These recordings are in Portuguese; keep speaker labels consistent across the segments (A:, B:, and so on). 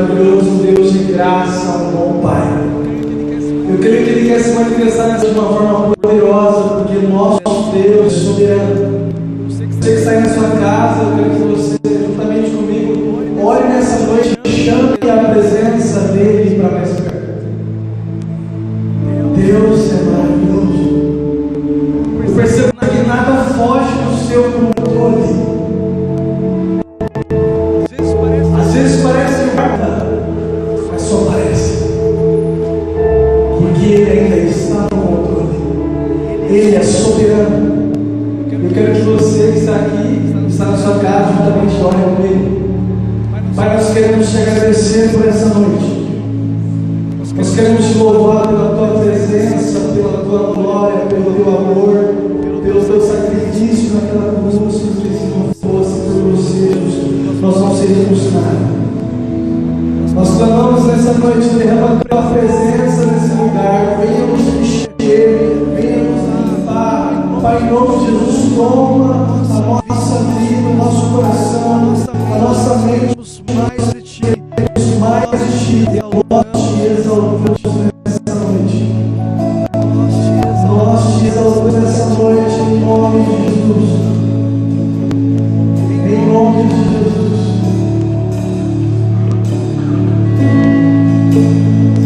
A: maravilhoso, um Deus de graça, um bom Pai. Eu creio que Ele quer se manifestar de uma forma poderosa, porque o nosso Deus é soberano. Você que está aí na sua casa, eu quero que você, juntamente comigo, ore nessa noite e chame a presença dEle para mais perto. Deus é maravilhoso. Eu percebo que nada foge do seu controle. Às vezes parece nada, mas só parece. Porque Ele ainda está no controle. Ele é soberano. Eu quero que você que está aqui, está na sua casa, juntamente ore comigo. Pai, nós queremos te agradecer por essa noite. Nós queremos te louvar pela tua presença, pela tua glória, pelo teu amor, pelo teu sacrifício naquela cruz, porque se não fosse por você, nós não seríamos nada. Nós clamamos nessa noite, derrama a tua presença nesse lugar, venha nos encher, venha nos limpar. Pai, em nome de Jesus, toma a nossa vida, o nosso coração, a nossa mente, mais de ti, mais de ti, nós te exaltamos nessa noite. Nós te exaltamos nessa noite, em nome de Jesus. Em nome de Jesus.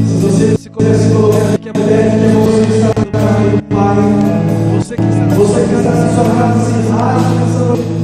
A: Se você se colocar aqui, a mulher que você está no caminho, Pai, você que está na sua casa, se rasga nessa noite.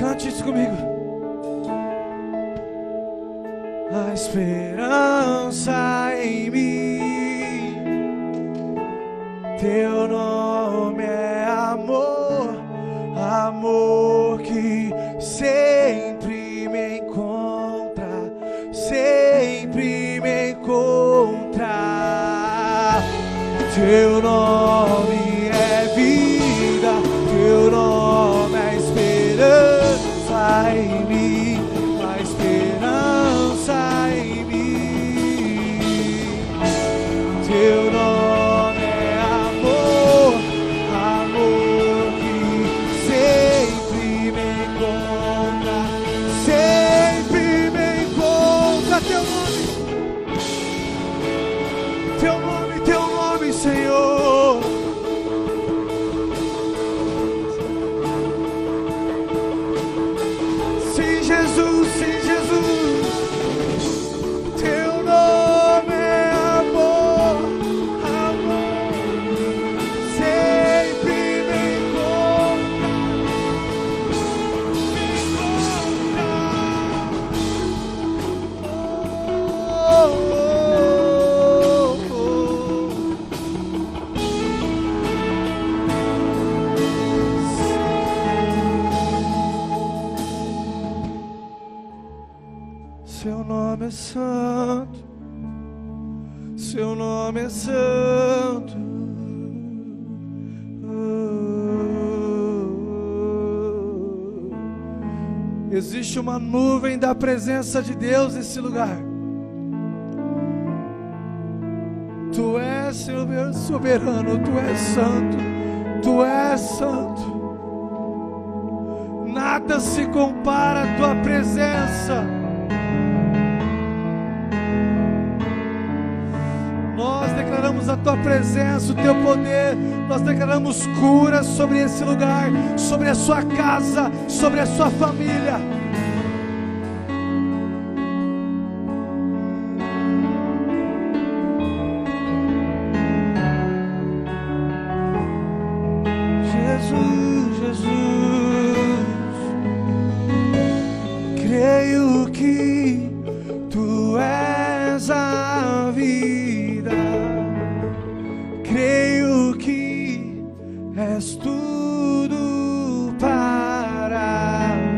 A: Cante isso comigo. A esperança em mim, teu nome é amor, amor que sempre me encontra, sempre me encontra. Teu nome é vida, teu nome é esperança em mim, a esperança em mim. Teu nome é amor, amor que sempre me encontra, sempre me encontra. Teu nome, Senhor. Sim, Jesus, sim, Jesus. Teu nome é amor, amor, sempre me encontra, Seu nome é santo, seu nome é santo. Existe uma nuvem da presença de Deus nesse lugar. Tu és, Senhor meu soberano, tu és santo, tu és santo. Nada se compara à tua presença. Nós declaramos a tua presença, o teu poder. Nós declaramos cura sobre esse lugar, sobre a sua casa, sobre a sua família. Jesus, Jesus, creio que tu és a vida, creio que és tudo para mim.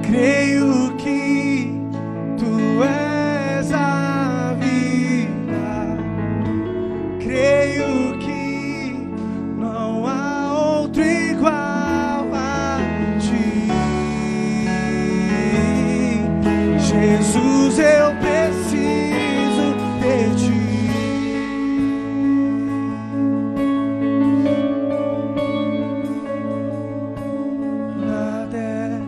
A: Creio que tu és a vida, creio que não há outro igual a ti. Jesus, eu preciso de ti. Nada é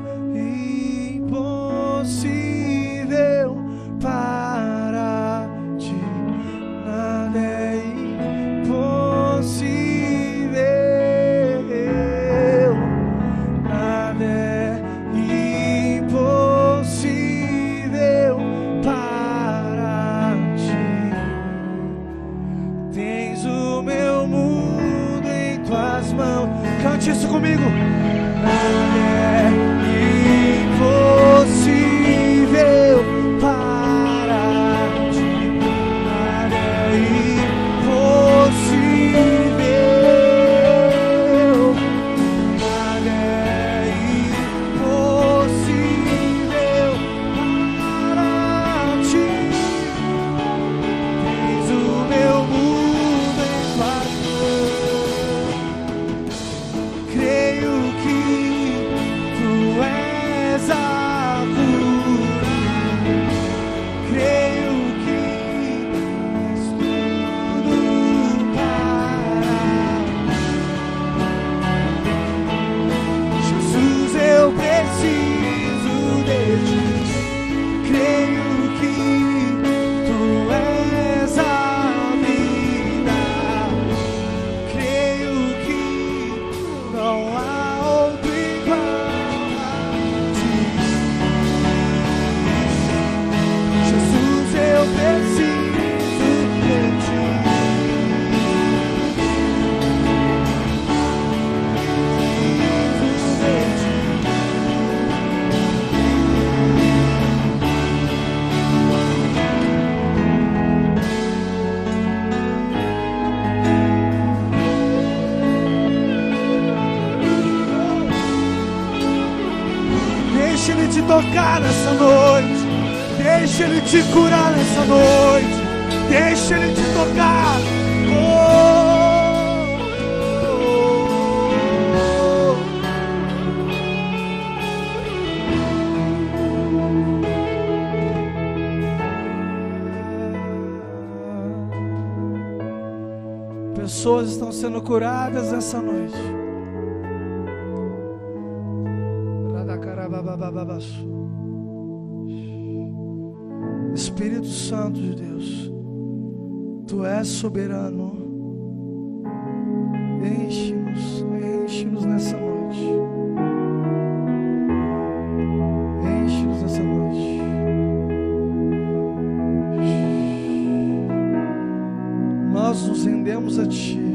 A: impossível para ti. Nada é impossível. Nada é impossível para ti. Tens o meu mundo em tuas mãos. Cante isso comigo. Nada é impossível para ti. Nada é impossível. Nada é impossível para ti. Tens o meu mundo em tuas mãos. Creio que tocar nessa noite. Deixa Ele te curar nessa noite. Deixa Ele te tocar. Pessoas estão sendo curadas nessa noite. Espírito Santo de Deus, Tu és soberano. Enche-nos nessa noite. Enche-nos nessa noite. Nós nos rendemos a Ti.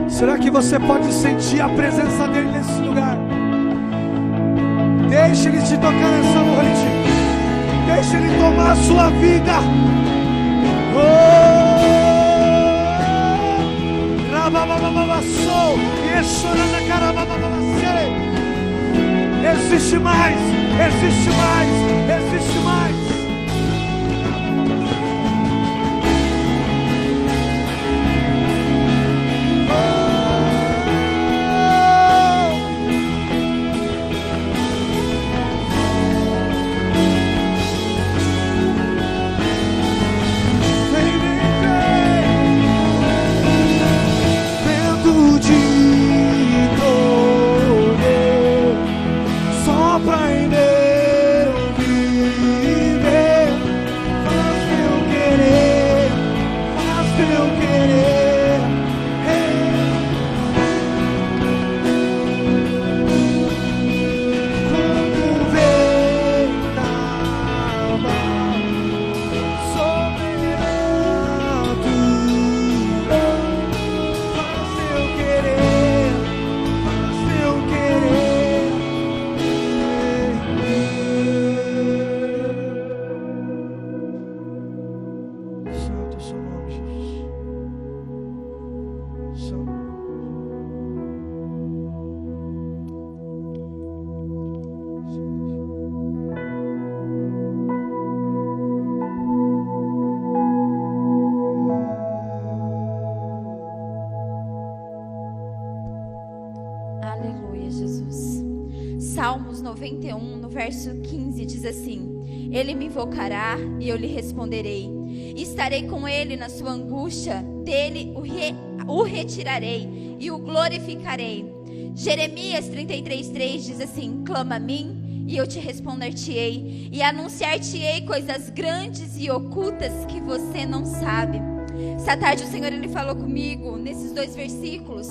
A: Será que você pode sentir a presença dele nesse lugar? Deixa ele te tocar nessa noite. Deixa ele tomar a sua vida. Existe mais, existe mais, existe mais.
B: Salmos 91, no verso 15, diz assim: Ele me invocará e eu lhe responderei. Estarei com ele na sua angústia, dele o retirarei e o glorificarei. Jeremias 33:3 diz assim: Clama a mim e eu te responder-te-ei, e anunciar-te-ei coisas grandes e ocultas que você não sabe. Essa tarde o Senhor, Ele falou comigo nesses 2 versículos.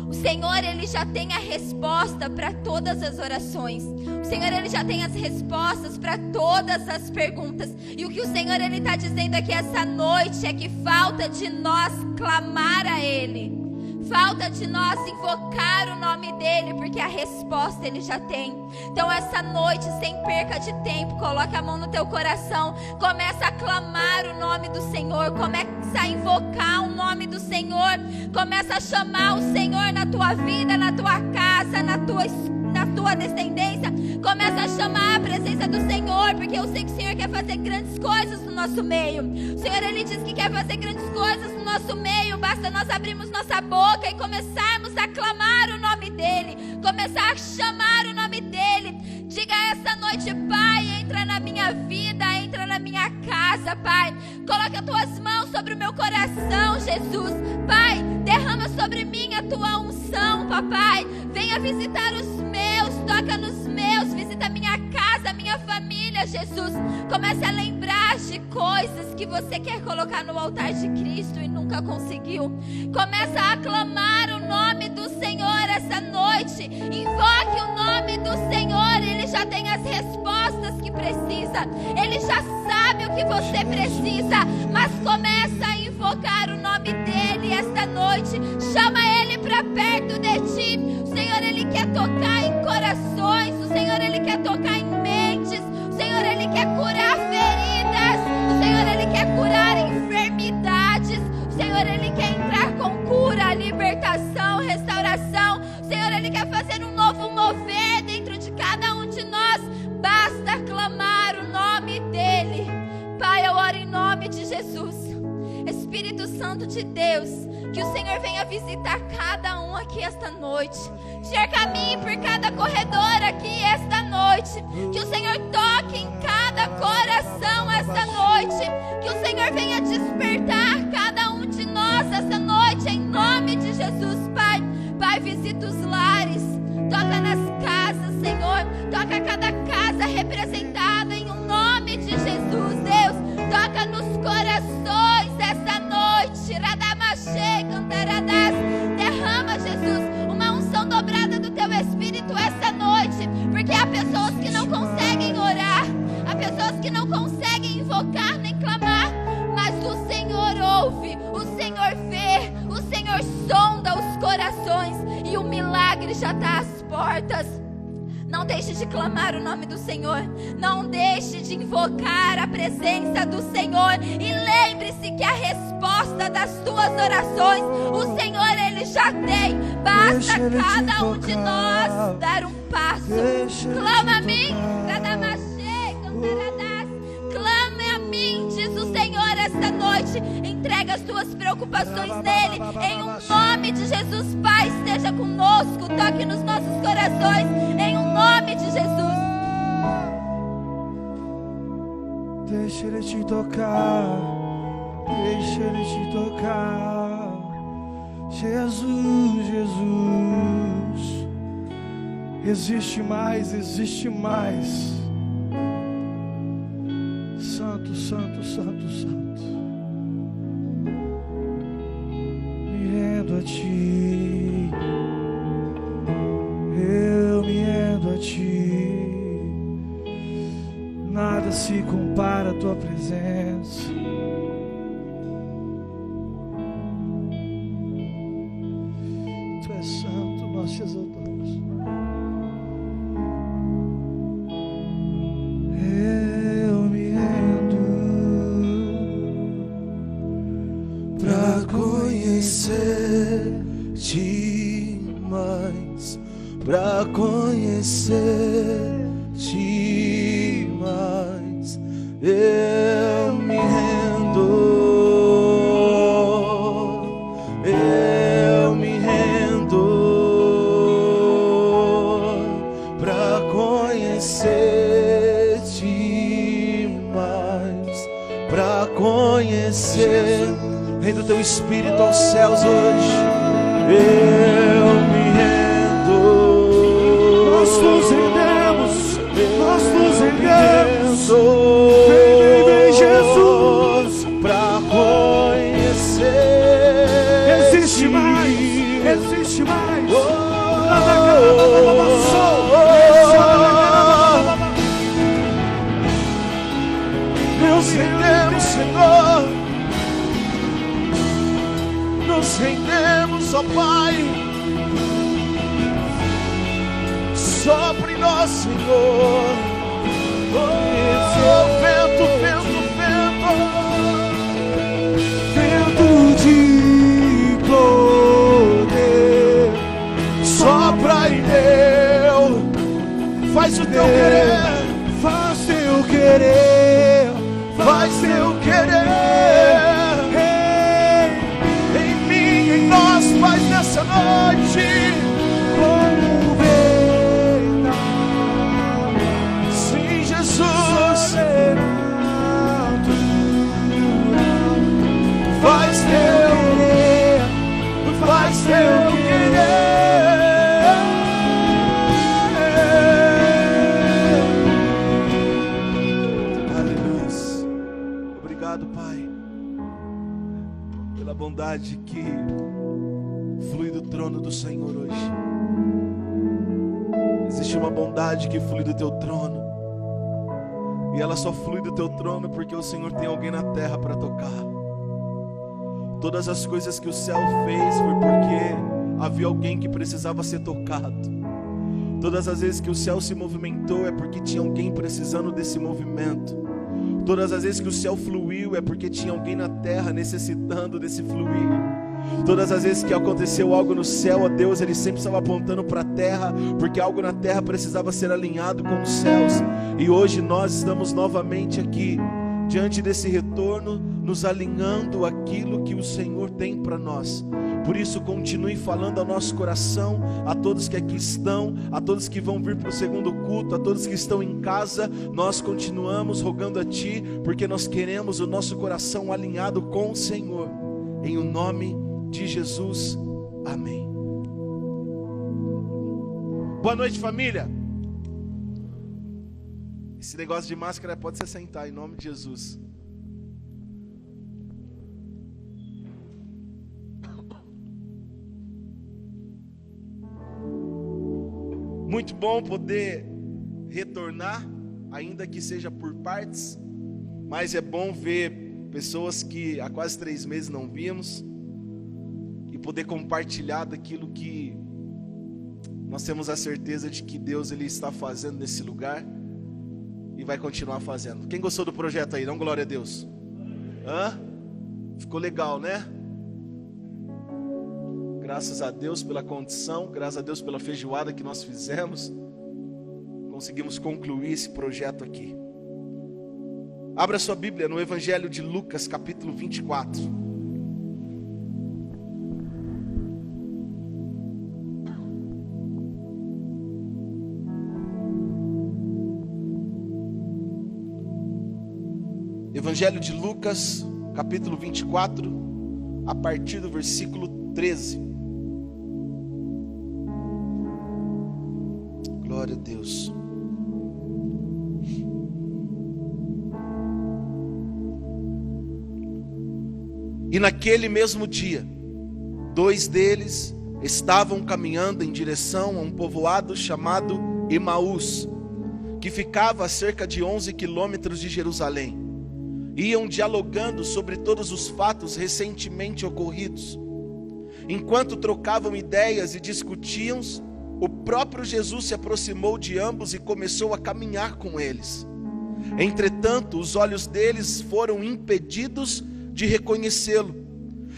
B: O Senhor, Ele já tem a resposta para todas as orações. O Senhor, Ele já tem as respostas para todas as perguntas. E o que o Senhor, Ele está dizendo aqui essa noite é que falta de nós clamar a Ele. Falta de nós invocar o nome dEle, porque a resposta Ele já tem. Então essa noite, sem perca de tempo, coloca a mão no teu coração, começa a clamar o nome do Senhor, começa a invocar o nome do Senhor, começa a chamar o Senhor na tua vida, na tua casa, na tua descendência. Começa a chamar a presença do Senhor, porque eu sei que o Senhor quer fazer grandes coisas no nosso meio. O Senhor, Ele diz que quer fazer grandes coisas no nosso meio. Basta nós abrirmos nossa boca e começarmos a clamar o nome dEle, começar a chamar o nome dEle. Diga essa noite: Pai, entra na minha vida, entra na minha casa, Pai. Coloca as tuas mãos sobre o meu coração, Jesus. Pai, derrama sobre mim a tua unção, papai. Venha visitar os meus, toca nos meus, visita a minha casa, a minha família, Jesus. Comece a lembrar de coisas que você quer colocar no altar de Cristo e nunca conseguiu. Começa a aclamar o nome do Senhor essa noite. Invoque o nome do Senhor. Ele já tem as respostas que precisa. Ele já sabe o que você precisa. Mas começa a invocar o nome dEle esta noite. Chama Ele para perto de ti. O Senhor, Ele quer tocar em corações. O Senhor, Ele quer tocar em mentes. O Senhor, Ele quer curar feridas. O Senhor, Ele quer curar enfermidades. O Senhor, Ele quer entrar com cura, libertação, restauração. O Senhor, Ele quer fazer um novo mover dentro de cada um de nós. Basta clamar o nome dEle. Pai, eu oro em nome de Jesus. Espírito Santo de Deus, que o Senhor venha visitar cada um aqui esta noite. Senhor, caminhe por cada corredor aqui esta noite. Que o Senhor toque em cada coração esta noite. Que o Senhor venha despertar cada um de nós esta noite, em nome de Jesus, Pai. Pai, visita os lares, toca nas casas, Senhor. Toca cada casa representada em um nome de Jesus, Deus. Toca nos corações esta noite. Radamaxê, cantaradas. Derrama, Jesus, uma unção dobrada do teu Espírito esta noite. Porque há pessoas que não conseguem orar, há pessoas que não conseguem invocar nem clamar, mas o Senhor ouve, o Senhor vê, o Senhor sonda os corações e o milagre já está às portas. Não deixe de clamar o nome do Senhor. Não deixe de invocar a presença do Senhor. E lembre-se que a resposta das tuas orações, o Senhor, Ele já tem. Basta cada um de nós dar um passo. Clama a mim, clame a mim, diz o Senhor esta noite. Entrega as tuas preocupações nele. Em um nome de Jesus, Pai, esteja conosco. Toque nos nossos corações. Em um nome de Jesus.
C: Deixa Ele te tocar. Deixa Ele te tocar. Jesus, Jesus. Existe mais, existe mais. Santo, santo, santo, santo. Me rendo a ti. Eu me rendo a ti. Nada se compara à tua presença. Tu és santo, nós te exaltamos. Eu me rendo pra conhecer-te mais, pra conhecer-te mais. Eu me rendo, eu me rendo pra
D: espírito aos céus hoje. Eu me rendo.
C: Nós nos rendemos. Nós nos rendemos. Vem, Jesus,
D: pra conhecer.
C: Existe mais. Existe mais.
D: Nos rendemos, Senhor. Nos rendemos, ó Pai. Sopra em nós, Senhor. Vento, vento, vento.
C: Vento de poder.
D: Sopra em Deus. Faz o teu querer.
C: Faz teu querer.
D: Faz teu querer. Em mim, em nós, faz nessa noite.
C: Como venta.
D: Sim, Jesus. Faz teu querer. Faz teu querer. Aleluia. Obrigado, Pai, pela bondade que flui do trono do Senhor hoje. Existe uma bondade que flui do teu trono, e ela só flui do teu trono porque o Senhor tem alguém na terra para tocar. Todas as coisas que o céu fez foi porque havia alguém que precisava ser tocado. Todas as vezes que o céu se movimentou é porque tinha alguém precisando desse movimento. Todas as vezes que o céu fluiu é porque tinha alguém na terra necessitando desse fluir. Todas as vezes que aconteceu algo no céu, ó Deus, ele sempre estava apontando para a terra, porque algo na terra precisava ser alinhado com os céus. E hoje nós estamos novamente aqui, diante desse retorno, nos alinhando aquilo que o Senhor tem para nós. Por isso, continue falando ao nosso coração, a todos que aqui estão, a todos que vão vir para o segundo culto, a todos que estão em casa. Nós continuamos rogando a Ti, porque nós queremos o nosso coração alinhado com o Senhor. Em o nome de Jesus, amém. Boa noite, família. Esse negócio de máscara pode se sentar, em nome de Jesus. Muito bom poder retornar, ainda que seja por partes, mas é bom ver pessoas que há quase 3 meses não víamos e poder compartilhar daquilo que nós temos a certeza de que Deus ele está fazendo nesse lugar e vai continuar fazendo. Quem gostou do projeto aí? Dá glória a Deus. Ficou legal, né? Graças a Deus pela condição, graças a Deus pela feijoada que nós fizemos, conseguimos concluir esse projeto aqui. Abra sua Bíblia no Evangelho de Lucas, capítulo 24. Evangelho de Lucas, capítulo 24, a partir do versículo 13. Glória a Deus. E naquele mesmo dia, 2 deles estavam caminhando em direção a um povoado chamado Emaús, que ficava a cerca de 11 quilômetros de Jerusalém. Iam dialogando sobre todos os fatos recentemente ocorridos. Enquanto trocavam ideias e discutiam, o próprio Jesus se aproximou de ambos e começou a caminhar com eles. Entretanto, os olhos deles foram impedidos de reconhecê-lo.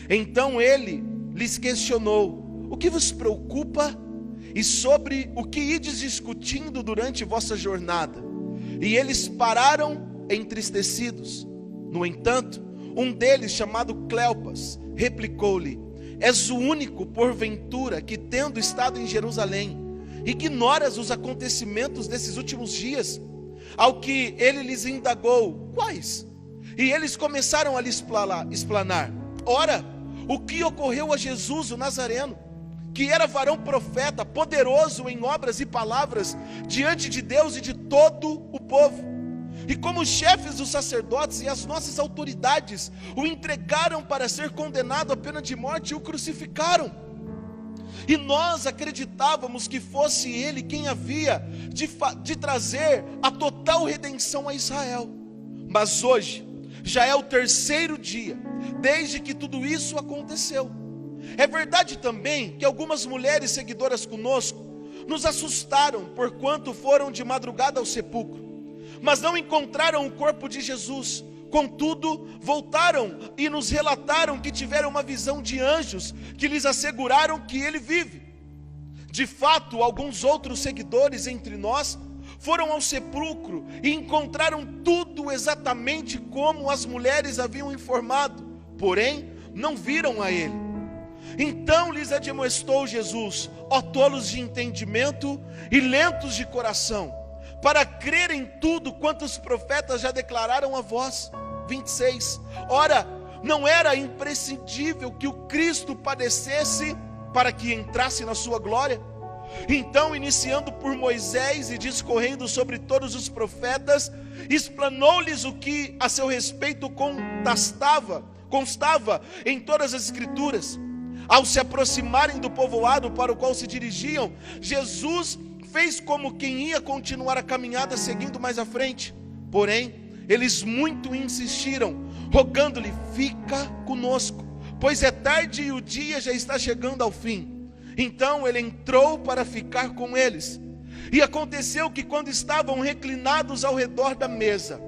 D: Então ele lhes questionou: o que vos preocupa? E sobre o que ides discutindo durante vossa jornada? E eles pararam entristecidos. No entanto, um deles, chamado Cleopas, replicou-lhe: és o único, porventura, que tendo estado em Jerusalém, ignoras os acontecimentos desses últimos dias? Ao que ele lhes indagou: quais? E eles começaram a lhe explanar: ora, o que ocorreu a Jesus, o Nazareno, que era varão profeta, poderoso em obras e palavras, diante de Deus e de todo o povo. E como os chefes dos sacerdotes e as nossas autoridades o entregaram para ser condenado à pena de morte e o crucificaram. E nós acreditávamos que fosse ele quem havia de trazer a total redenção a Israel. Mas hoje, já é o terceiro dia, desde que tudo isso aconteceu. É verdade também que algumas mulheres seguidoras conosco nos assustaram, porquanto foram de madrugada ao sepulcro, mas não encontraram o corpo de Jesus. Contudo, voltaram e nos relataram que tiveram uma visão de anjos que lhes asseguraram que ele vive. De fato, alguns outros seguidores entre nós foram ao sepulcro e encontraram tudo exatamente como as mulheres haviam informado, porém não viram a ele. Então lhes admoestou Jesus: ó tolos de entendimento e lentos de coração, para crer em tudo quanto os profetas já declararam a vós. 26. Ora, não era imprescindível que o Cristo padecesse para que entrasse na sua glória? Então, iniciando por Moisés e discorrendo sobre todos os profetas, explanou-lhes o que a seu respeito constava em todas as escrituras. Ao se aproximarem do povoado para o qual se dirigiam, Jesus fez como quem ia continuar a caminhada seguindo mais à frente. Porém, eles muito insistiram, rogando-lhe: fica conosco, pois é tarde e o dia já está chegando ao fim. Então ele entrou para ficar com eles. E aconteceu que quando estavam reclinados ao redor da mesa,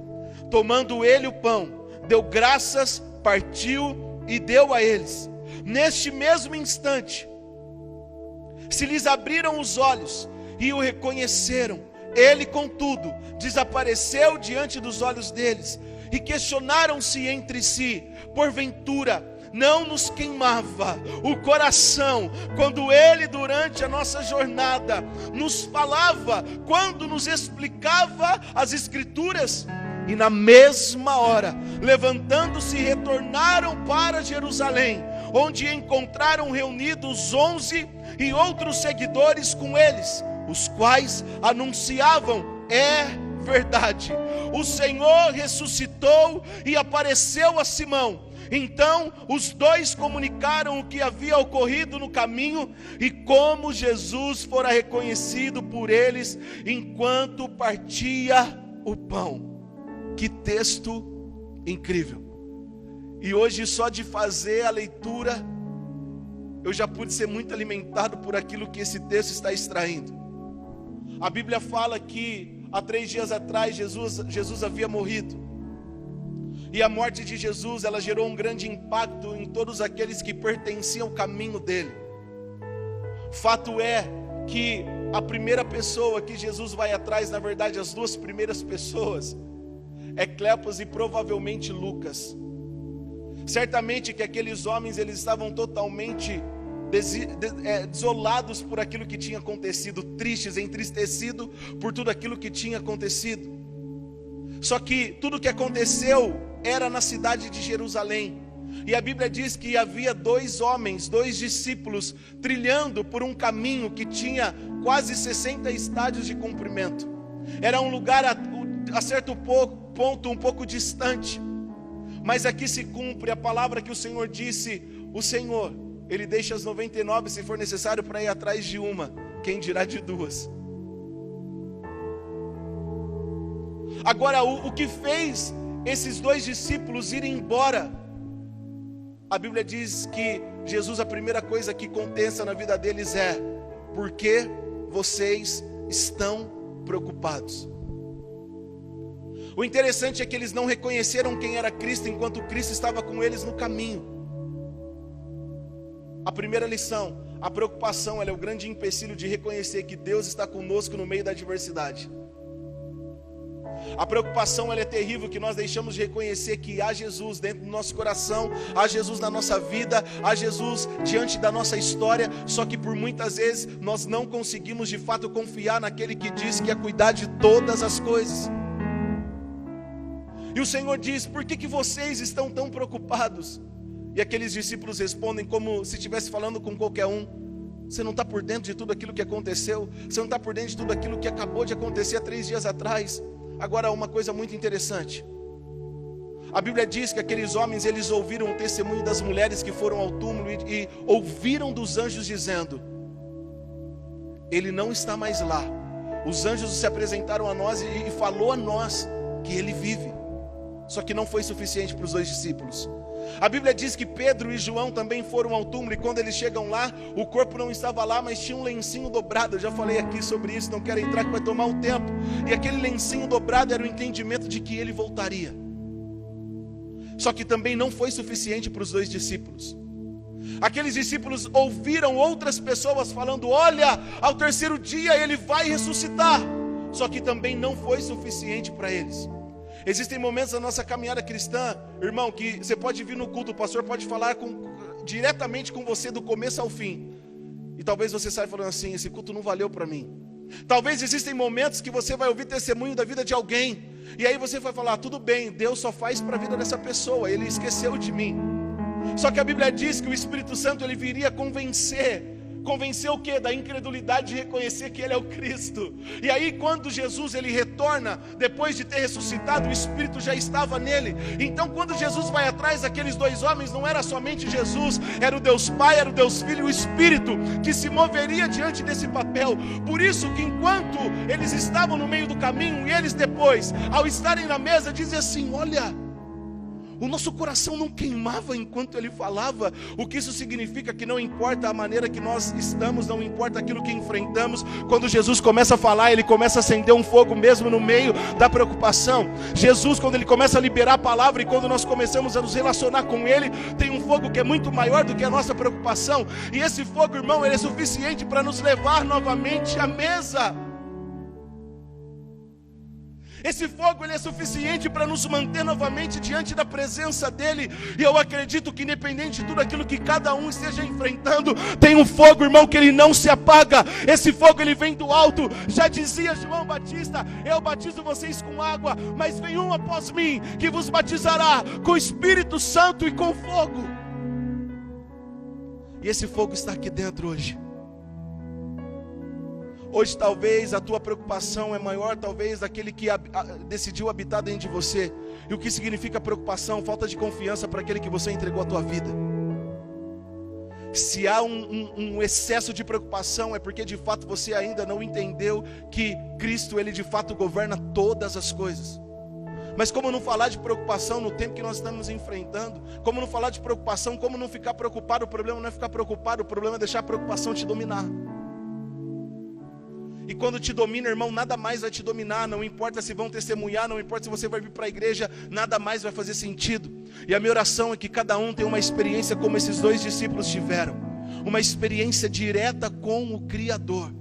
D: tomando ele o pão, deu graças, partiu e deu a eles. Neste mesmo instante, se lhes abriram os olhos e o reconheceram. Ele, contudo, desapareceu diante dos olhos deles, e questionaram-se entre si: porventura não nos queimava o coração quando ele, durante a nossa jornada, nos falava, quando nos explicava as Escrituras? E na mesma hora, levantando-se, retornaram para Jerusalém, onde encontraram reunidos 11 e outros seguidores com eles, os quais anunciavam: é verdade, o Senhor ressuscitou e apareceu a Simão. Então os dois comunicaram o que havia ocorrido no caminho e como Jesus fora reconhecido por eles enquanto partia o pão. Que texto incrível! E hoje, só de fazer a leitura, eu já pude ser muito alimentado por aquilo que esse texto está extraindo. A Bíblia fala que há 3 dias atrás Jesus havia morrido. E a morte de Jesus, ela gerou um grande impacto em todos aqueles que pertenciam ao caminho dele. Fato é que a primeira pessoa que Jesus vai atrás, na verdade as duas primeiras pessoas, é Cleopas e provavelmente Lucas. Certamente que aqueles homens, eles estavam totalmente desolados por aquilo que tinha acontecido, tristes, entristecidos por tudo aquilo que tinha acontecido. Só que tudo que aconteceu era na cidade de Jerusalém. E a Bíblia diz que havia 2 homens, 2 discípulos, trilhando por um caminho que tinha quase 60 estádios de comprimento. Era um lugar a certo ponto um pouco distante. Mas aqui se cumpre a palavra que o Senhor disse: o Senhor, Ele deixa as 99 se for necessário para ir atrás de uma, quem dirá de 2. Agora, o que fez esses 2 discípulos irem embora? A Bíblia diz que Jesus, a primeira coisa que contesta na vida deles é: por que vocês estão preocupados? O interessante é que eles não reconheceram quem era Cristo enquanto Cristo estava com eles no caminho. A primeira lição: a preocupação, ela é o grande empecilho de reconhecer que Deus está conosco no meio da adversidade. A preocupação, ela é terrível, que nós deixamos de reconhecer que há Jesus dentro do nosso coração, há Jesus na nossa vida, há Jesus diante da nossa história. Só que por muitas vezes nós não conseguimos de fato confiar naquele que diz que ia cuidar de todas as coisas. E o Senhor diz: por que vocês estão tão preocupados? E aqueles discípulos respondem como se estivesse falando com qualquer um: você não está por dentro de tudo aquilo que aconteceu, você não está por dentro de tudo aquilo que acabou de acontecer há 3 dias atrás. Agora, uma coisa muito interessante, a Bíblia diz que aqueles homens, eles ouviram o testemunho das mulheres que foram ao túmulo e ouviram dos anjos dizendo: ele não está mais lá. Os anjos se apresentaram a nós e falou a nós que ele vive. Só que não foi suficiente para os 2 discípulos. A Bíblia diz que Pedro e João também foram ao túmulo, e quando eles chegam lá, o corpo não estava lá, mas tinha um lencinho dobrado. Eu já falei aqui sobre isso, não quero entrar que vai tomar um tempo. E aquele lencinho dobrado era o entendimento de que ele voltaria. Só que também não foi suficiente para os 2 discípulos. Aqueles discípulos ouviram outras pessoas falando: olha, ao 3º dia ele vai ressuscitar. Só que também não foi suficiente para eles. Existem momentos na nossa caminhada cristã, irmão, que você pode vir no culto, o pastor pode falar diretamente com você do começo ao fim, e talvez você saia falando assim: esse culto não valeu para mim. Talvez existem momentos que você vai ouvir testemunho da vida de alguém, e aí você vai falar: tudo bem, Deus só faz para a vida dessa pessoa, ele esqueceu de mim. Só que a Bíblia diz que o Espírito Santo, ele viria convencer o quê? Da incredulidade de reconhecer que ele é o Cristo. E aí quando Jesus ele retorna, depois de ter ressuscitado, o Espírito já estava nele. Então quando Jesus vai atrás daqueles 2 homens, não era somente Jesus, era o Deus Pai, era o Deus Filho e o Espírito que se moveria diante desse papel. Por isso que enquanto eles estavam no meio do caminho, e eles depois, ao estarem na mesa, dizem assim: olha, o nosso coração não queimava enquanto ele falava. O que isso significa? Que não importa a maneira que nós estamos, não importa aquilo que enfrentamos, quando Jesus começa a falar, ele começa a acender um fogo mesmo no meio da preocupação. Jesus, quando ele começa a liberar a palavra, e quando nós começamos a nos relacionar com ele, tem um fogo que é muito maior do que a nossa preocupação. E esse fogo, irmão, ele é suficiente para nos levar novamente à mesa. Esse fogo, ele é suficiente para nos manter novamente diante da presença dele. E eu acredito que independente de tudo aquilo que cada um esteja enfrentando, tem um fogo, irmão, que ele não se apaga. Esse fogo, ele vem do alto. Já dizia João Batista: eu batizo vocês com água, mas vem um após mim, que vos batizará com o Espírito Santo e com fogo. E esse fogo está aqui dentro hoje. Hoje talvez a tua preocupação é maior, talvez, daquele que decidiu habitar dentro de você. E o que significa preocupação? Falta de confiança para aquele que você entregou a tua vida. Se há um excesso de preocupação, é porque de fato você ainda não entendeu que Cristo, ele de fato governa todas as coisas. Mas como não falar de preocupação no tempo que nós estamos enfrentando? Como não falar de preocupação? Como não ficar preocupado? O problema não é ficar preocupado, o problema é deixar a preocupação te dominar. E quando te domina, irmão, nada mais vai te dominar. Não importa se vão testemunhar, não importa se você vai vir para a igreja, nada mais vai fazer sentido. E a minha oração é que cada um tenha uma experiência como esses 2 discípulos tiveram. Uma experiência direta com o Criador.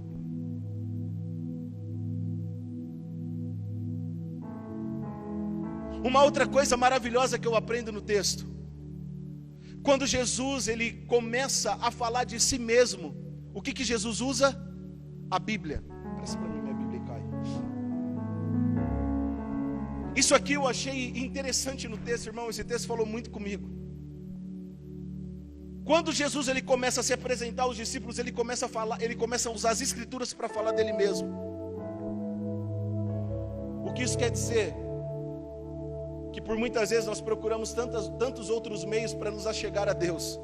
D: Uma outra coisa maravilhosa que eu aprendo no texto: quando Jesus ele começa a falar de si mesmo, o que Jesus usa? A Bíblia. Parece para mim, minha Bíblia cai. Isso aqui eu achei interessante no texto, irmão. Esse texto falou muito comigo. Quando Jesus ele começa a se apresentar aos discípulos, ele começa a falar, ele começa a usar as escrituras para falar dele mesmo. O que isso quer dizer? Que por muitas vezes nós procuramos tantos outros meios para nos achegar a Deus.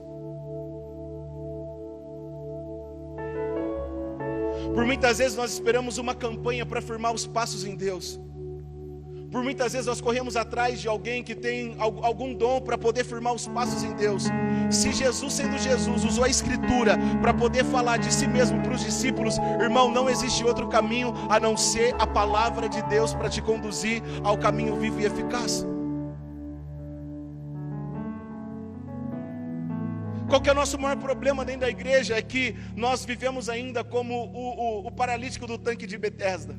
D: Por muitas vezes nós esperamos uma campanha para firmar os passos em Deus. Por muitas vezes nós corremos atrás de alguém que tem algum dom para poder firmar os passos em Deus. Se Jesus, sendo Jesus, usou a escritura para poder falar de si mesmo para os discípulos, irmão, não existe outro caminho a não ser a palavra de Deus para te conduzir ao caminho vivo e eficaz. Qual que é o nosso maior problema dentro da igreja? É que nós vivemos ainda como o paralítico do tanque de Betesda.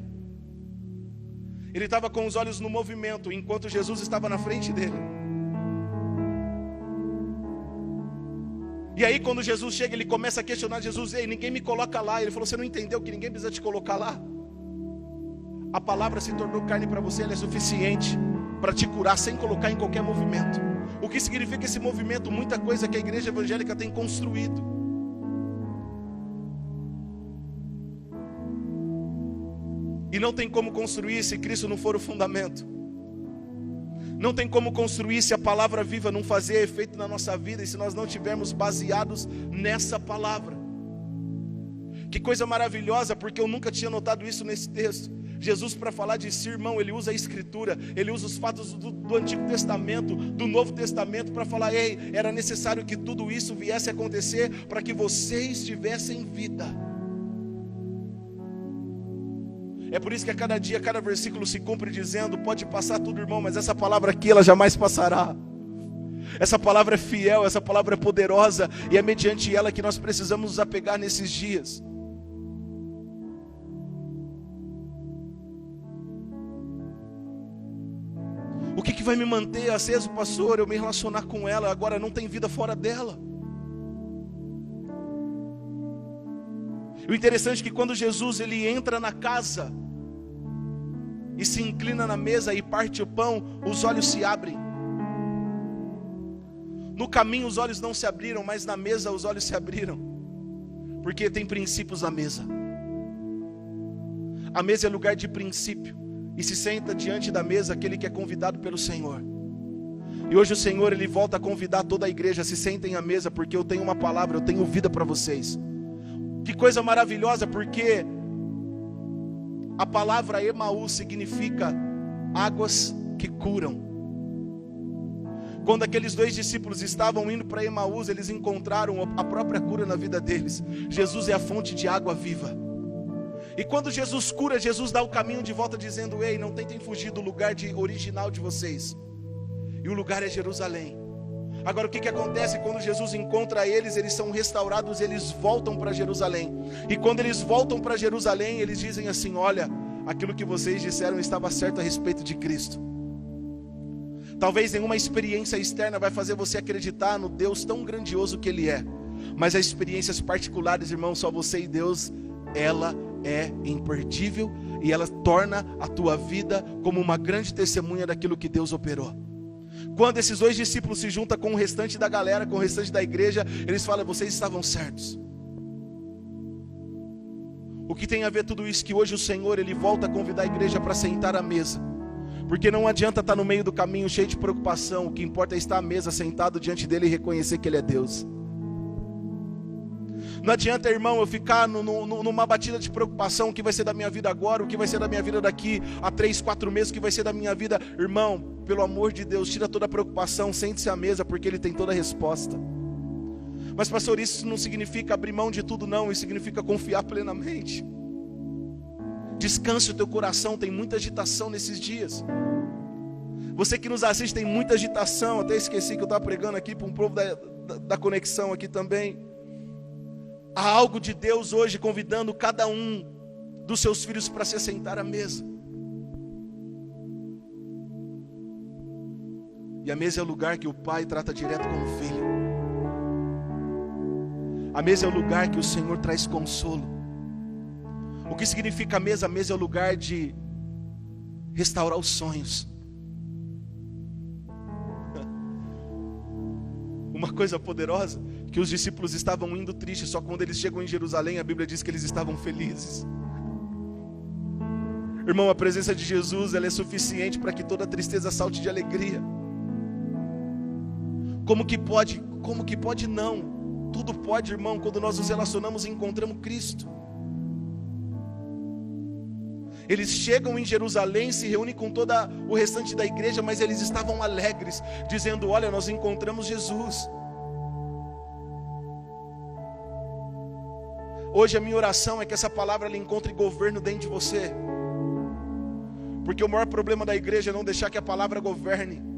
D: Ele estava com os olhos no movimento, enquanto Jesus estava na frente dele. E aí quando Jesus chega, ele começa a questionar Jesus: ei, ninguém me coloca lá. Ele falou: você não entendeu que ninguém precisa te colocar lá? A palavra se tornou carne para você, ela é suficiente. para te curar sem colocar em qualquer movimento. O que significa esse movimento? Muita coisa que a igreja evangélica tem construído. E não tem como construir se Cristo não for o fundamento. Não tem como construir se a palavra viva não fazer efeito na nossa vida e se nós não estivermos baseados nessa palavra. Que coisa maravilhosa, porque eu nunca tinha notado isso nesse texto. Jesus, para falar de si, irmão, ele usa a escritura, ele usa os fatos do Antigo Testamento, do Novo Testamento, para falar: ei, era necessário que tudo isso viesse a acontecer para que vocês tivessem vida. É por isso que a cada dia, cada versículo se cumpre dizendo: pode passar tudo, irmão, mas essa palavra aqui, ela jamais passará. Essa palavra é fiel, essa palavra é poderosa, e é mediante ela que nós precisamos nos apegar nesses dias. O que vai me manter aceso, pastor? Eu me relacionar com ela. Agora não tem vida fora dela. O interessante é que quando Jesus ele entra na casa e se inclina na mesa e parte o pão, os olhos se abrem. No caminho os olhos não se abriram, mas na mesa os olhos se abriram, porque tem princípios na mesa. A mesa é lugar de princípio, e se senta diante da mesa aquele que é convidado pelo Senhor. E hoje o Senhor ele volta a convidar toda a igreja: se sentem à mesa, porque eu tenho uma palavra, eu tenho vida para vocês. Que coisa maravilhosa, porque a palavra Emaús significa águas que curam. Quando aqueles 2 discípulos estavam indo para Emaús, eles encontraram a própria cura na vida deles. Jesus é a fonte de água viva. E quando Jesus cura, Jesus dá o caminho de volta dizendo: ei, não tentem fugir do lugar original de vocês. E o lugar é Jerusalém. Agora o que acontece? Quando Jesus encontra eles, eles são restaurados, eles voltam para Jerusalém. E quando eles voltam para Jerusalém, eles dizem assim: olha, aquilo que vocês disseram estava certo a respeito de Cristo. Talvez nenhuma experiência externa vai fazer você acreditar no Deus tão grandioso que Ele é. Mas as experiências particulares, irmão, só você e Deus, ela é imperdível. E ela torna a tua vida como uma grande testemunha daquilo que Deus operou. Quando esses 2 discípulos se juntam com o restante da galera, com o restante da igreja, eles falam: vocês estavam certos. O que tem a ver tudo isso? Que hoje o Senhor ele volta a convidar a igreja para sentar à mesa. Porque não adianta estar no meio do caminho cheio de preocupação. O que importa é estar à mesa, sentado diante dele e reconhecer que ele é Deus. Não adianta, irmão, eu ficar numa batida de preocupação: o que vai ser da minha vida agora, o que vai ser da minha vida daqui a 3, 4 meses, o que vai ser da minha vida. Irmão, pelo amor de Deus, tira toda a preocupação, sente-se à mesa, porque Ele tem toda a resposta. Mas pastor, isso não significa abrir mão de tudo, não. Isso significa confiar plenamente. Descanse o teu coração, tem muita agitação nesses dias. Você que nos assiste tem muita agitação. Até esqueci que eu estava pregando aqui para um povo da conexão aqui também. Há algo de Deus hoje convidando cada um dos seus filhos para se sentar à mesa. E a mesa é o lugar que o pai trata direto com o filho. A mesa é o lugar que o Senhor traz consolo. O que significa a mesa? A mesa é o lugar de restaurar os sonhos. Uma coisa poderosa, que os discípulos estavam indo tristes, só quando eles chegam em Jerusalém, a Bíblia diz que eles estavam felizes. Irmão, a presença de Jesus, ela é suficiente para que toda tristeza salte de alegria. Como que pode? Como que pode não? Tudo pode, irmão, quando nós nos relacionamos e encontramos Cristo. Eles chegam em Jerusalém, se reúnem com todo o restante da igreja, mas eles estavam alegres, dizendo: olha, nós encontramos Jesus. Hoje a minha oração é que essa palavra ela encontre governo dentro de você. Porque o maior problema da igreja é não deixar que a palavra governe.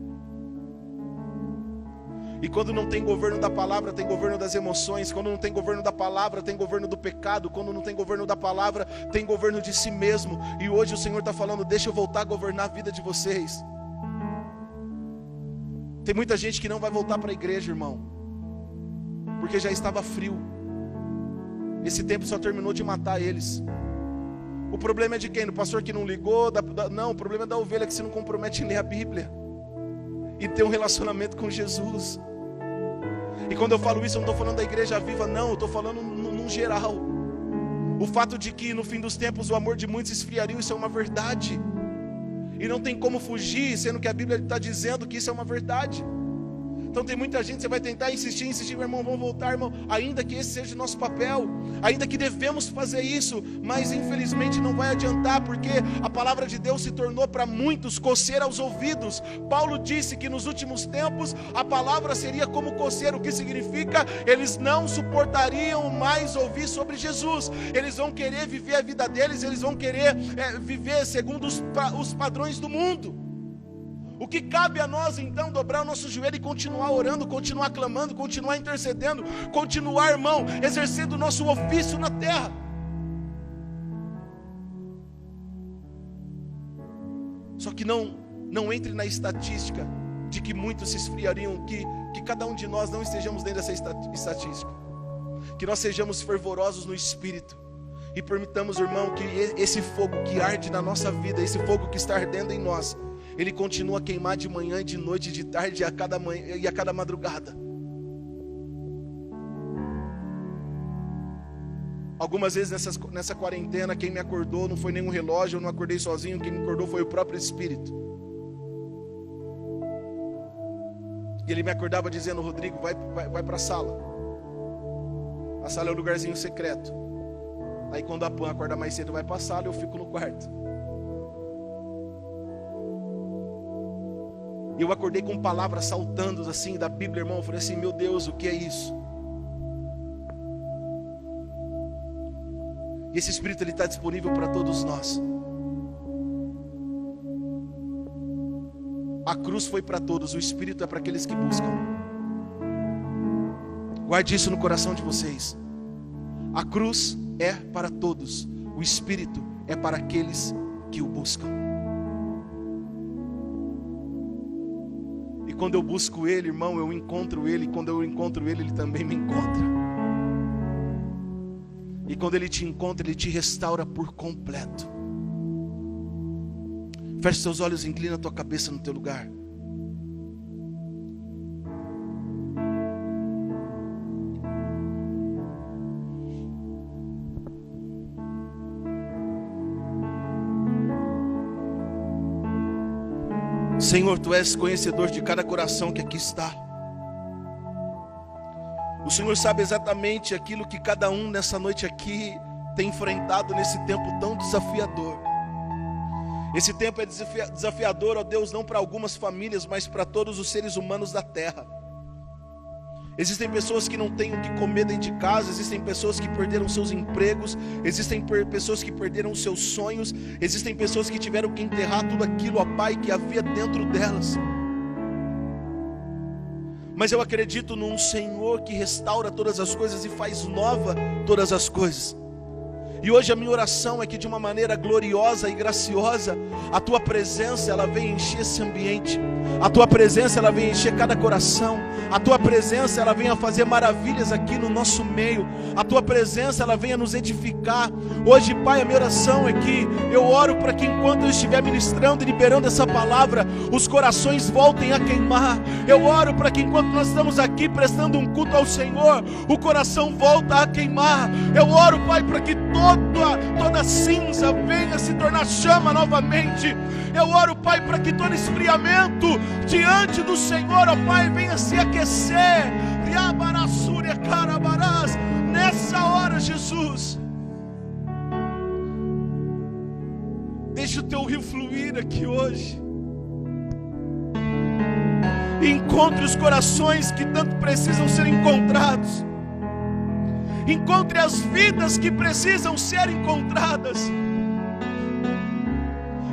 D: E quando não tem governo da palavra, tem governo das emoções. Quando não tem governo da palavra, tem governo do pecado. Quando não tem governo da palavra, tem governo de si mesmo. E hoje o Senhor está falando: deixa eu voltar a governar a vida de vocês. Tem muita gente que não vai voltar para a igreja, irmão, porque já estava frio. Esse tempo só terminou de matar eles. O problema é de quem? Do pastor que não ligou? Não, o problema é da ovelha que se não compromete em ler a Bíblia e ter um relacionamento com Jesus. E quando eu falo isso, eu não estou falando da igreja viva, não, eu estou falando num geral. O fato de que no fim dos tempos o amor de muitos esfriaria, isso é uma verdade. E não tem como fugir, sendo que a Bíblia está dizendo que isso é uma verdade. Então tem muita gente, você vai tentar insistir, meu irmão, vamos voltar, irmão. Ainda que esse seja o nosso papel, ainda que devemos fazer isso, mas infelizmente não vai adiantar, porque a palavra de Deus se tornou para muitos coceira aos ouvidos. Paulo disse que nos últimos tempos a palavra seria como coceira, o que significa? Eles não suportariam mais ouvir sobre Jesus. Eles vão querer viver a vida deles, eles vão querer viver segundo os padrões do mundo. O que cabe a nós então? Dobrar o nosso joelho e continuar orando, continuar clamando, continuar intercedendo, continuar, irmão, exercendo o nosso ofício na terra. Só que não entre na estatística de que muitos se esfriariam, que cada um de nós não estejamos dentro dessa estatística, que nós sejamos fervorosos no Espírito e permitamos, irmão, que esse fogo que arde na nossa vida, esse fogo que está ardendo em nós, ele continua a queimar de manhã, de noite, de tarde e a cada madrugada. Algumas vezes nessa quarentena, quem me acordou não foi nenhum relógio, eu não acordei sozinho, quem me acordou foi o próprio Espírito. E ele me acordava dizendo: Rodrigo, vai para a sala. A sala é um lugarzinho secreto. Aí quando a Pan acorda mais cedo, vai para a sala, eu fico no quarto. E eu acordei com palavras saltando assim da Bíblia, irmão. Eu falei assim: meu Deus, o que é isso? E esse Espírito, ele está disponível para todos nós. A cruz foi para todos, o Espírito é para aqueles que buscam. Guarde isso no coração de vocês. A cruz é para todos, o Espírito é para aqueles que o buscam. E quando eu busco Ele, irmão, eu encontro Ele. E quando eu encontro Ele, Ele também me encontra. E quando Ele te encontra, Ele te restaura por completo. Feche seus olhos e inclina a tua cabeça no teu lugar. Senhor, Tu és conhecedor de cada coração que aqui está. O Senhor sabe exatamente aquilo que cada um nessa noite aqui tem enfrentado nesse tempo tão desafiador. Esse tempo é desafiador, ó Deus, não para algumas famílias, mas para todos os seres humanos da terra. Existem pessoas que não têm o que comer dentro de casa, existem pessoas que perderam seus empregos, existem pessoas que perderam seus sonhos, existem pessoas que tiveram que enterrar tudo aquilo, ó Pai, que havia dentro delas. Mas eu acredito num Senhor que restaura todas as coisas e faz nova todas as coisas. E hoje a minha oração é que de uma maneira gloriosa e graciosa, a Tua presença, ela venha encher esse ambiente. A Tua presença, ela venha encher cada coração. A Tua presença, ela venha fazer maravilhas aqui no nosso meio. A Tua presença, ela venha nos edificar. Hoje, Pai, a minha oração é que eu oro para que enquanto eu estiver ministrando e liberando essa palavra, os corações voltem a queimar. Eu oro para que enquanto nós estamos aqui prestando um culto ao Senhor, o coração volta a queimar. Eu oro, Pai, para que toda cinza venha se tornar chama novamente. Eu oro, Pai, para que todo esfriamento diante do Senhor, ó Pai, venha se aquecer. Nessa hora, Jesus, deixa o Teu rio fluir aqui hoje. Encontre os corações que tanto precisam ser encontrados. Encontre as vidas que precisam ser encontradas.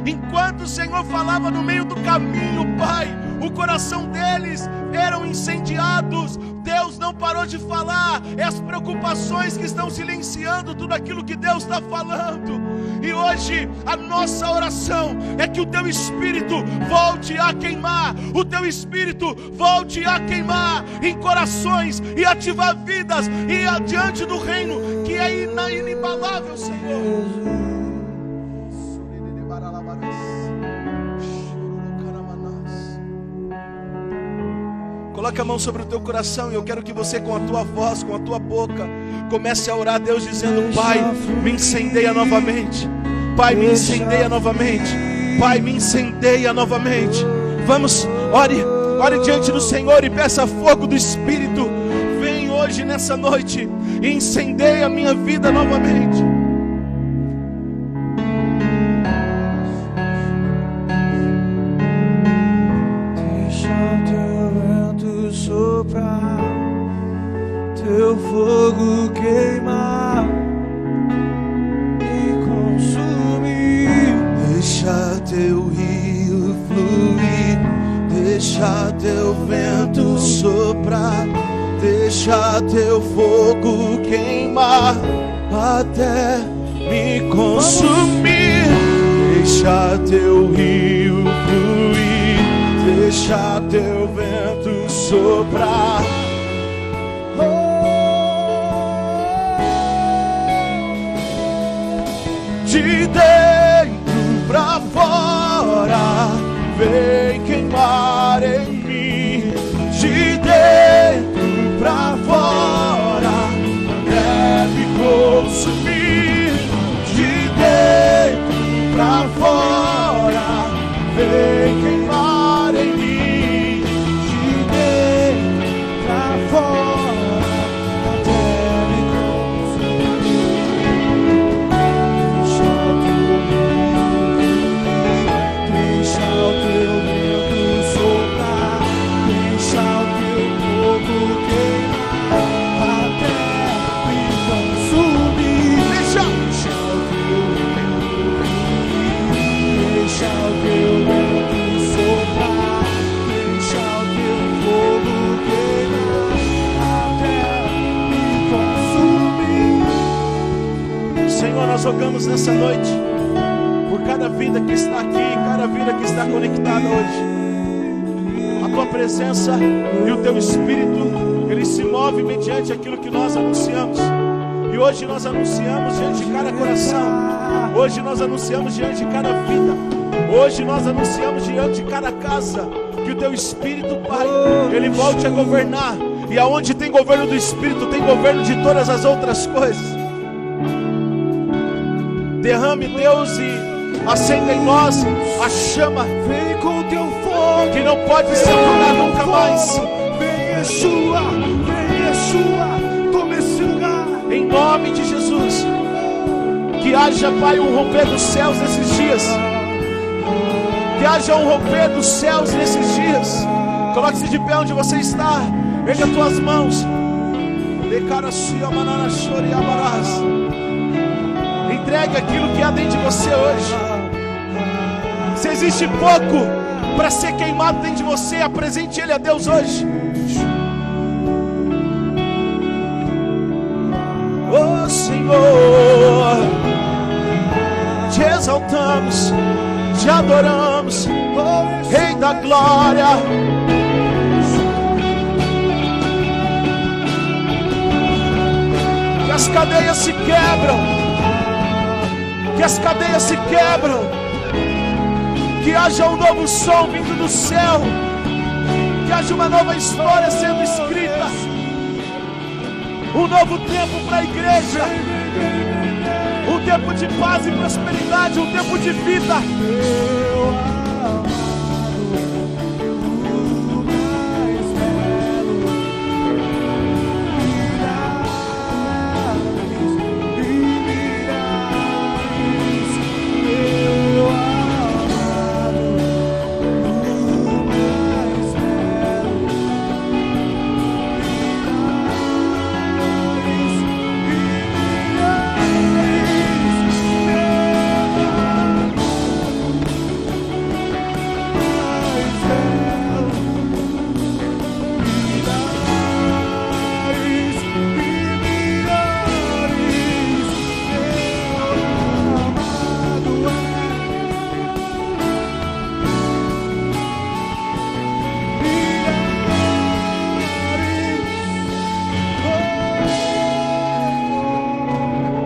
D: Enquanto o Senhor falava no meio do caminho, Pai, o coração deles eram incendiados. Deus não parou de falar. É as preocupações que estão silenciando tudo aquilo que Deus está falando. E hoje a nossa oração é que o Teu Espírito volte a queimar. O Teu Espírito volte a queimar em corações e ativar vidas e adiante do reino que é inabalável, Senhor. Coloca a mão sobre o teu coração e eu quero que você, com a tua voz, com a tua boca, comece a orar a Deus dizendo: Pai, me incendeia novamente. Pai, me incendeia novamente. Pai, me incendeia novamente. Vamos, ore diante do Senhor e peça fogo do Espírito. Vem hoje, nessa noite, e incendeia a minha vida novamente.
C: Teu fogo queimar e consumir.
D: Deixa teu rio fluir, deixa teu vento soprar, deixa teu fogo queimar até me consumir. Deixa teu rio fluir, deixa teu vento soprar. De dentro pra fora, vem queimar em mim. De dentro pra fora, deve consumir. De dentro pra fora, vem queimar em mim. De dentro pra fora, deve consumir. Deixa o teu vento soprar, deixa o teu fogo queimar até me consumir. Deixa o teu vento soprar, deixa o teu fogo queimar até me consumir. Senhor, nós rogamos nessa noite por cada vida que está aqui, cada vida que está conectada hoje. A tua presença e o teu Espírito, ele se move mediante aquilo que nós anunciamos. E hoje nós anunciamos diante de cada coração. Hoje nós anunciamos diante de cada vida. Hoje nós anunciamos diante de cada casa que o teu Espírito, Pai, ele volte a governar. E aonde tem governo do Espírito, tem governo de todas as outras coisas. Derrame, Deus, e acenda em nós a chama.
C: Vem com o teu fogo,
D: que não pode se apagar nunca mais.
C: Vem Yeshua, toma esse lugar.
D: Em nome de Jesus. Que haja, Pai, um romper dos céus nesses dias. Que haja um romper dos céus nesses dias. Coloque-se de pé onde você está. Erga as tuas mãos. Entregue aquilo que há dentro de você hoje. Se existe pouco para ser queimado dentro de você, apresente ele a Deus hoje. Oh Senhor, te exaltamos, te adoramos, Rei da glória. Que as cadeias se quebram, que as cadeias se quebram, que haja um novo som vindo do céu, que haja uma nova história sendo escrita, um novo tempo para a igreja, um tempo de paz e prosperidade, um tempo de vida.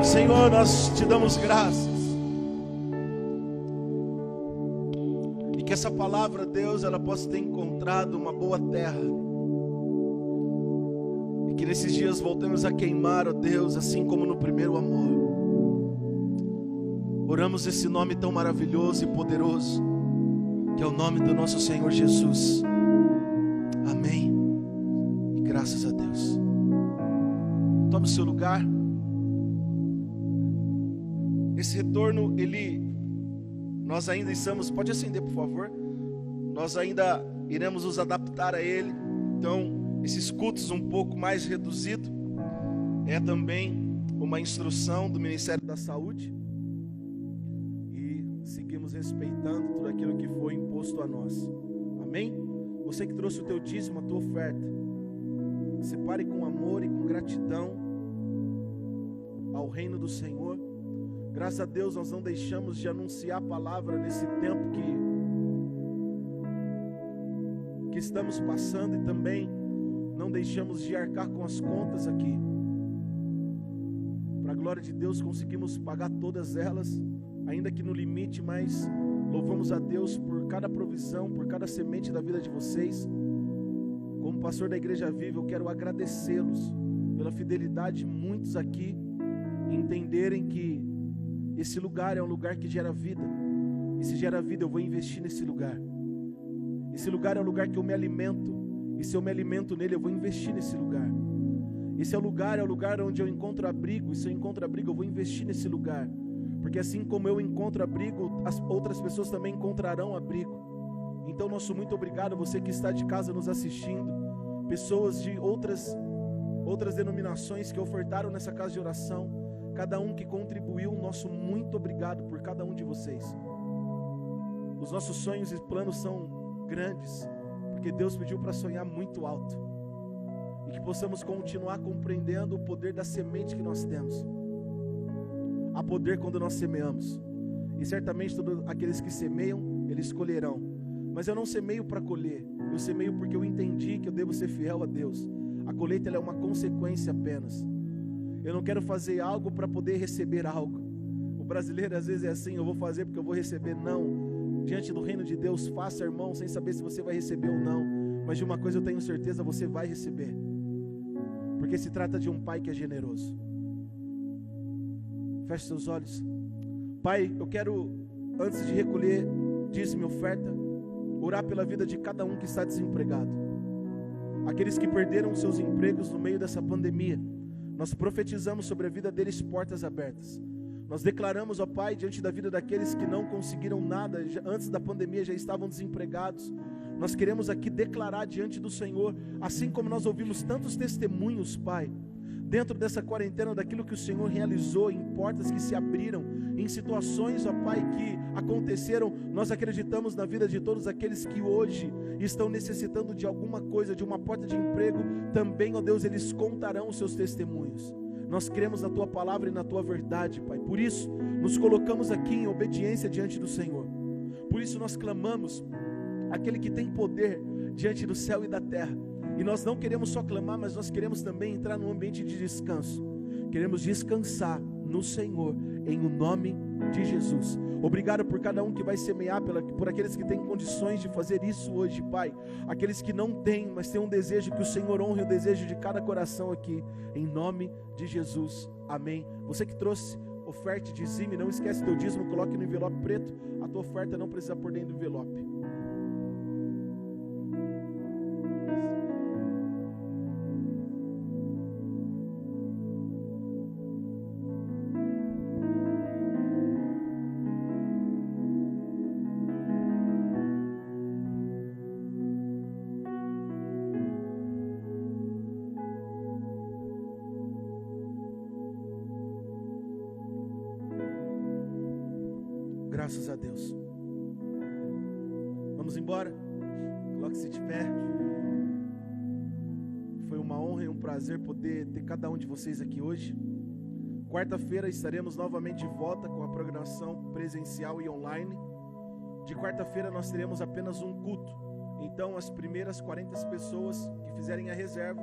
D: Senhor, nós te damos graças. E que essa palavra, Deus, ela possa ter encontrado uma boa terra. Que nesses dias voltemos a queimar, ó Deus, assim como no primeiro amor. Oramos esse nome tão maravilhoso e poderoso, que é o nome do nosso Senhor Jesus. Amém. E graças a Deus. Tome o seu lugar. Esse retorno, nós ainda estamos, pode acender por favor, nós ainda iremos nos adaptar a ele. Então, esses cultos um pouco mais reduzidos, é também uma instrução do Ministério da Saúde, e seguimos respeitando tudo aquilo que foi imposto a nós. Amém? Você que trouxe o teu dízimo, a tua oferta, separe com amor e com gratidão ao reino do Senhor. Graças a Deus nós não deixamos de anunciar a palavra nesse tempo que estamos passando, e também não deixamos de arcar com as contas aqui. Para a glória de Deus conseguimos pagar todas elas, ainda que no limite, mas louvamos a Deus por cada provisão, por cada semente da vida de vocês. Como pastor da Igreja Viva, eu quero agradecê-los pela fidelidade de muitos aqui, entenderem que esse lugar é um lugar que gera vida, e se gera vida eu vou investir nesse lugar. Esse lugar é o lugar que eu me alimento, e se eu me alimento nele eu vou investir nesse lugar. Esse é o lugar onde eu encontro abrigo, e se eu encontro abrigo eu vou investir nesse lugar, porque assim como eu encontro abrigo, as outras pessoas também encontrarão abrigo. Então nosso muito obrigado a você que está de casa nos assistindo, pessoas de outras denominações que ofertaram nessa casa de oração, cada um que contribuiu, nosso muito obrigado por cada um de vocês. Os nossos sonhos e planos são grandes, porque Deus pediu para sonhar muito alto, e que possamos continuar compreendendo o poder da semente que nós temos. Há poder quando nós semeamos, e certamente todos aqueles que semeiam, eles colherão. Mas eu não semeio para colher, eu semeio porque eu entendi que eu devo ser fiel a Deus. A colheita ela é uma consequência apenas. Eu não quero fazer algo para poder receber algo. O brasileiro às vezes é assim: eu vou fazer porque eu vou receber. Não, diante do reino de Deus, faça, irmão, sem saber se você vai receber ou não. Mas de uma coisa eu tenho certeza, você vai receber, porque se trata de um Pai que é generoso. Feche seus olhos. Pai, eu quero, antes de recolher dízimo e oferta, orar pela vida de cada um que está desempregado, aqueles que perderam seus empregos no meio dessa pandemia. Nós profetizamos sobre a vida deles portas abertas. Nós declaramos, ó Pai, diante da vida daqueles que não conseguiram nada, antes da pandemia já estavam desempregados. Nós queremos aqui declarar diante do Senhor, assim como nós ouvimos tantos testemunhos, Pai, dentro dessa quarentena, daquilo que o Senhor realizou, em portas que se abriram, em situações, ó Pai, que aconteceram. Nós acreditamos na vida de todos aqueles que hoje estão necessitando de alguma coisa, de uma porta de emprego, também, ó Deus, eles contarão os seus testemunhos. Nós cremos na Tua palavra e na Tua verdade, Pai. Por isso, nos colocamos aqui em obediência diante do Senhor. Por isso nós clamamos aquele que tem poder diante do céu e da terra. E nós não queremos só clamar, mas nós queremos também entrar num ambiente de descanso. Queremos descansar no Senhor, em o nome de Jesus. Obrigado por cada um que vai semear, por aqueles que têm condições de fazer isso hoje, Pai. Aqueles que não têm, mas têm um desejo, que o Senhor honre o desejo de cada coração aqui, em nome de Jesus, amém. Você que trouxe oferta, dizime, não esquece teu dízimo, coloque no envelope preto. A tua oferta não precisa pôr dentro do envelope. Graças a Deus. Vamos embora. Coloque-se de pé. Foi uma honra e um prazer poder ter cada um de vocês aqui hoje. Quarta-feira estaremos novamente de volta com a programação presencial e online. De quarta-feira nós teremos apenas um culto. Então as primeiras 40 pessoas que fizerem a reserva